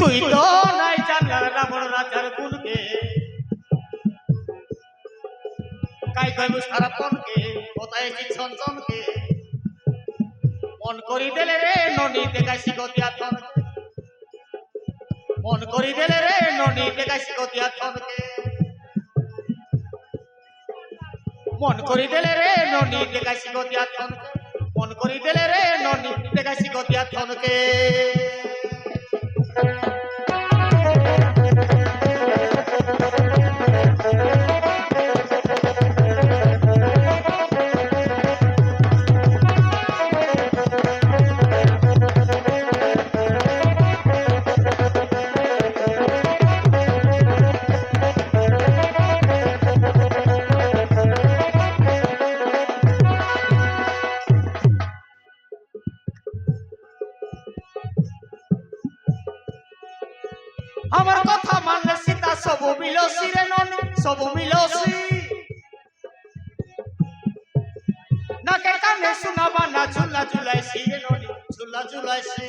তুই তো নাই জানলা রাবণ রাজার গুণকে কাই কইব সারা পনকে কোথায় কি ছনছনকে মন করি দেলে রে ননি দেখাইছি গতিয়া থনকে মন করি দেলে রে ননি দেখাইছি গতিয়া থনকে মন করি দেলে রে ননি দেখাইছি গতিয়া থনকে মন করি দেলে রে ননি দেখাইছি গতিয়া থনকে আমার কথা মানলে সীতা সব মিলসি রে ননি সব মিলসি নাকে কানে শোনাবা না ঝুলা ঝুলাইছি রে ননি ঝুলা ঝুলাইছি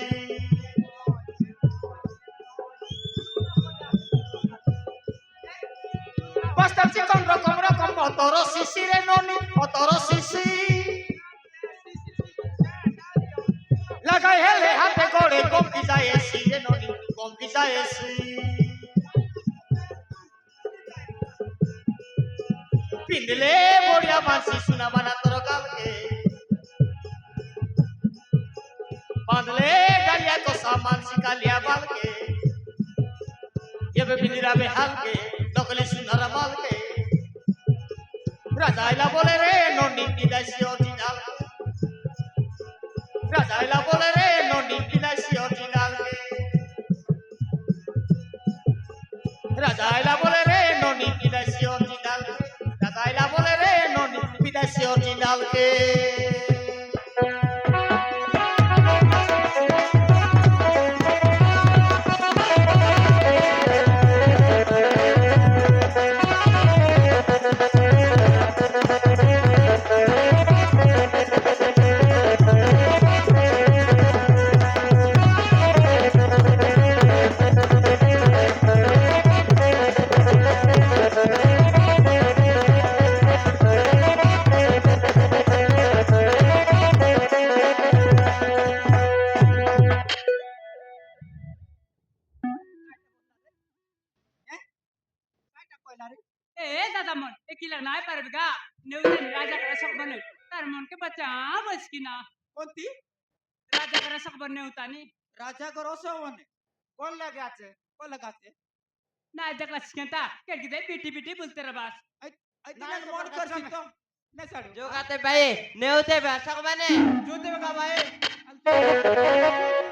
পাঁচটা চিকন রকম রকম অতর শিশি রে ননি অতর শিশি লাগাই হেলে হাতে গড়ে কম কি যায় এসি রে ননি কম কি যায় এসি পিন্দলে বড়িয়া মানসি শোনাবা না তোর গালকে বাঁধলে গালিয়া তো সামানসি গালিয়া বালকে এবে বিনিরাবে হালকে নকলে সুনারা মালকে রাজাইলা বলে রে নন্দি দিদাইছি অরিজিনাল রাজাইলা বলে রে নন্দি দিদাইছি অরিজিনাল রাজাইলা বলে রে নন্দি দিদাইছি অরিজিনাল রাজাইলা বলে রে নন্দি দিদাইছি অরিজিনাল কে दादा मन एकिला नाही पारत का नेवते राजाकडे सकबन तर मन के बच्चा बस की ना कोणती राजाकडे सकबन नेवतानी राजा करो सवने कोण लगाचे कोण लगाचे नाही जगला शिकता केट किते पिटी पिटी बोलते रे बस नाही मोड करसी तो नाही साडी जो गाते भाई नेवते भाषा को बने जोते का भाई